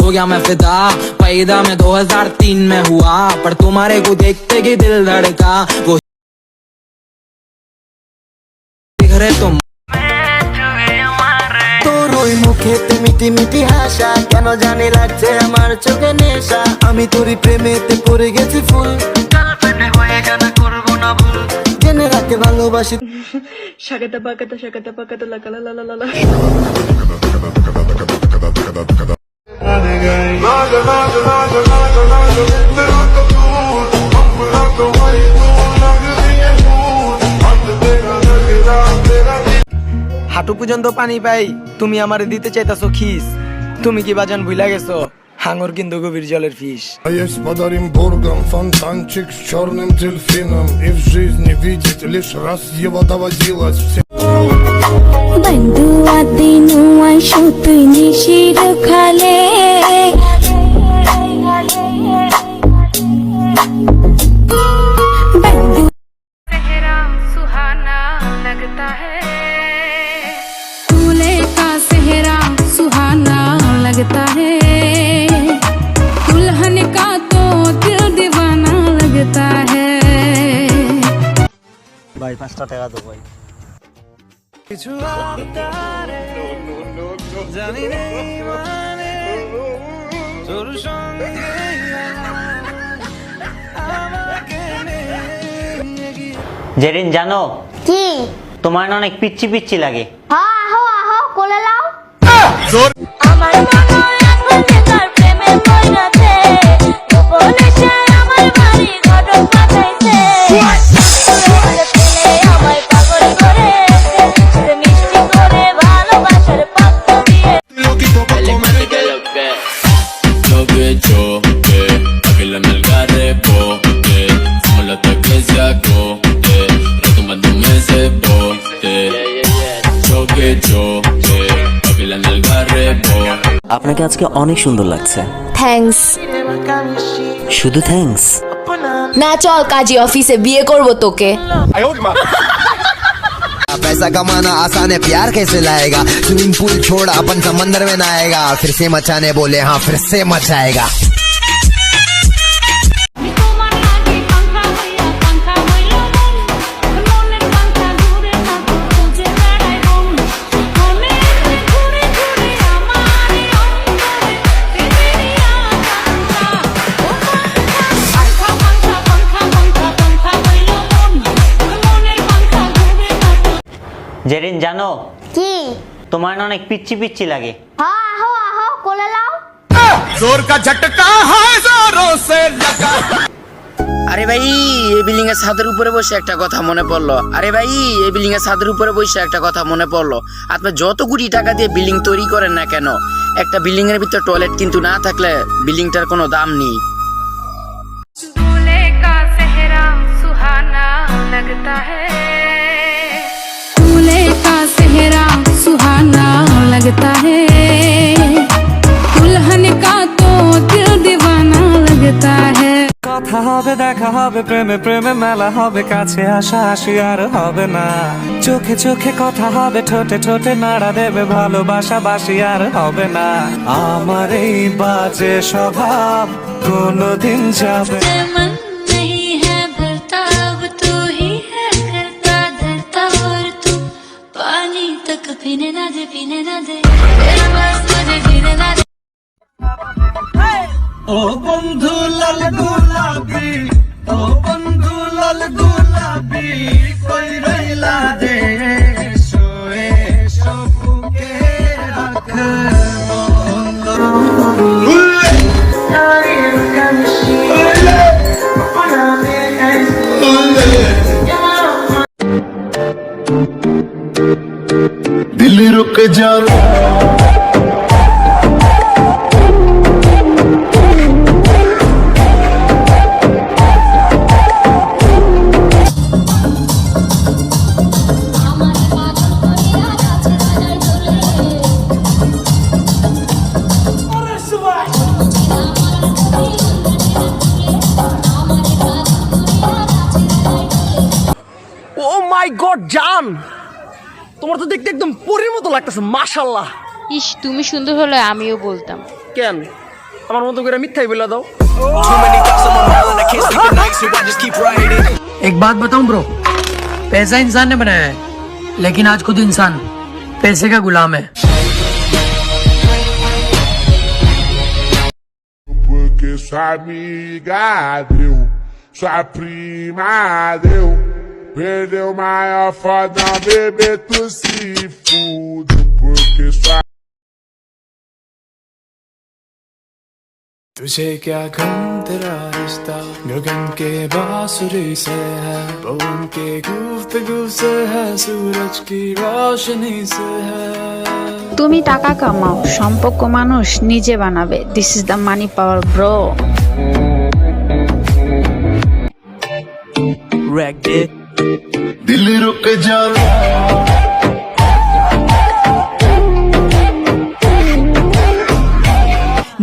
हो गया मैं फिदा, पैदा मैं 2003 में हुआ, पर तुम्हारे को देखते ही दिल धड़का। वो घरे तुम তোর ওই মুখেতে মিটি মিটি হাসা, কেন জানি লাগছে আমার চোখে নেশা। আমি তোরই প্রেমেতে পড়ে গেছি ফুল, জেনে রাখতে ভালোবাসি। শাকাতা পাকাতা লাকালা লালা লালা। হাঁটু পর্যন্ত পানি পাই, তুমি আমারে দিতে চাইতাছো খিস। তুমি কি বাজান ভুলা গেছো, হাঙর কিন্তু গভীর জলের ফিস। Есть под Оренбургом фонтанчик с черным дельфином, и в жизни видеть лишь раз его доводилось всем. बंधुआ दिनुआ शुतुई निशिर खाले, सेहरा सुहाना लगता है, दूल्हे का सेहरा सुहाना लगता है, दुल्हन का तो दिल दीवाना लगता है। ভাই 5টা টাকা দাও ভাই। কিছু অন্তরে জানি নেই মানে তোর সঙ্গে আমাকে জেরিন জানো কি? তোমার না অনেক পিচ্ছি পিচ্ছি লাগে। হ্যাঁ, আহো আহো কোলে লাও। আমার মনে এখন বেকার প্রেমে পড়েছে, বলে সে আমার বাড়ি ঘটক পাঠাইছে, পেলে আমায় পাগল করেছে, সে মিষ্টি করে ভালোবাসার পাত্র দিয়ে। Lo vedo che la nel bote, siamo la che si accote, retumbando un mese bote, ciò che la nel bote. আপনাকে আজকে অনেক সুন্দর লাগছে। থ্যাঙ্কস। শুধু থ্যাঙ্কস না, চল কাজী অফিসে, বিয়ে করব তোকে। पैसा कमाना आसान है, प्यार कैसे लाएगा? स्विमिंग पूल छोड़ अपन समंदर में नहाएगा, फिर से मचाने बोले हाँ फिर से मचाएगा। তোমার লাগে পাঙ্খা হইয়া পাঙ্খা হইল মন, মনের পাঙ্খা ঘুরে থাকো খুঁজে বেড়াই মন, মনে ঘুরে ঘুরে আমারই অন্তরে তেরিয়া কান্তা, ও পাঙ্খা পাঙ্খা পাঙ্খা পাঙ্খা পাঙ্খা হইল মন, মনের পাঙ্খা ঘুরে থাকো। জেরিন জানো কি? তোমার না অনেক পিচ্ছি পিচ্ছি লাগে। হ্যাঁ, আহো আহো কোলে লাও। जोर का झटका है जोरों से लगा। আরে ভাই, এই বিল্ডিং এর ছাদের উপরে বসে একটা কথা মনে পড়লো। আরে ভাই, এই বিল্ডিং এর ছাদের উপরে বসে একটা কথা মনে পড়লো। আপনি যত কোটি টাকা দিয়ে বিল্ডিং তৈরি করেন না কেন, একটা বিল্ডিং এর ভিতর টয়লেট কিন্তু না থাকলে বিল্ডিংটার কোনো দাম নেই। दूल्हे का सेहरा सुहाना लगता है, दूल्हे का सेहरा सुहाना लगता है, दुल्हन का तो दिल दीवाना लगता है। কথা হবে, দেখা হবে, প্রেমে প্রেমে মেলা হবে, কাছে আসা আসি আর হবে না, চোখে চোখে কথা হবে, ঠোঁটে ঠোঁটে নাড়া দেবে, ভালোবাসা বাসি আর হবে না। আমার এই বাজে স্বভাব কোনদিন যাবে। मन नहीं है भरता, अब तू ही है करता धरता, और तू पानी तक पीने ना दे तेरा बस मुझे जीने ना दे। ও বন্ধু লাল গোলাপি, ও বন্ধু লাল গোলাপি, কই রইলা দে সোয়ে সবুকে রাখ दिल रुक जा। মাই গড জান, তোমার তো দেখতে একদম পরীর মতো লাগতেছে, মাশাআল্লাহ। ইস, তুমি সুন্দর হলে আমিও বলতাম। কেন আমার মতো করে মিথ্যাই বলে দাও। एक बात बताऊं ब्रो, पैसा इंसान ने बनाया है, लेकिन आज खुद इंसान पैसे का गुलाम है। Porque sua amiga deu, sua prima deu, perdeu maior foda, bebê, tu se fude. Porque sua तुझे क्या गम तेरा रिश्ता गगन के बांसुरी से है, पवन के गुफ्तगू से है, सूरज की रोशनी से है। তুমি টাকা কামাও, সম্পর্ক মানুষ নিজে বানাবে। This is the money power bro. दिल रुक जावे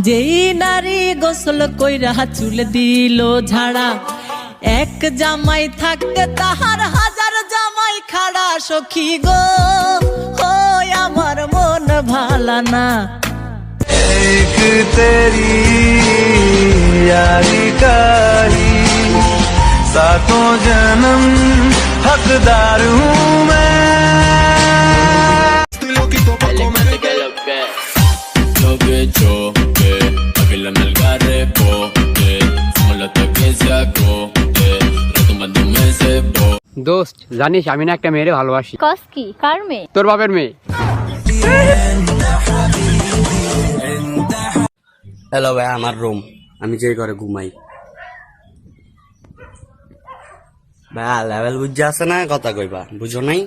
যেই নারী গোসল কইরা চুল দিল ঝাড়া, এক জামাই থাকতে তাহার হাজার জামাই খাড়া। সখী গো ওই আমার মন ভালা না। एक तेरी यारी का ही सातों जन्म हकदार हूँ मैं। দোস্ত জানিস আমি না একটা মেয়েরে ভালোবাসি। কস কি? কার মেয়ে? তোর বাপের মেয়ে। হ্যালো ভাই, আমার রুম, আমি যে ঘরে ঘুমাই। ভাই লেভেল বুঝে আছে না, কথা কইবা বুঝো নাই।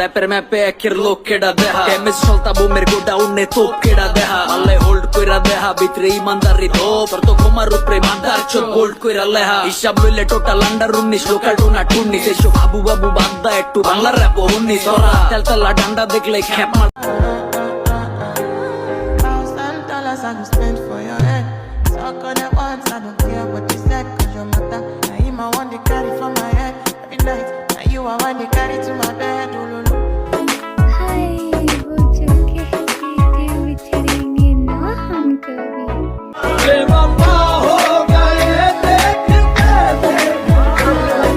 रैपर में पे आखिर लोग केड़ा देहा, केमिस चलता वो मेरे को डाउन ने तो केड़ा देहा। माले होल्ड कोइरा देहा, भीतरे ईमानदारी दो पर तो कुमार ऊपर ईमानदार चो होल्ड कोइरा लेहा। हिसाब लइले टोटल अंडर 19 लोकल टोना 19 এসো বাবু বাবু বান্দা একটু বাংলা র‍্যাপ 19 ওরা তেলতলা ডান্ডা দেখলে খ্যাপ মার। You are one the carry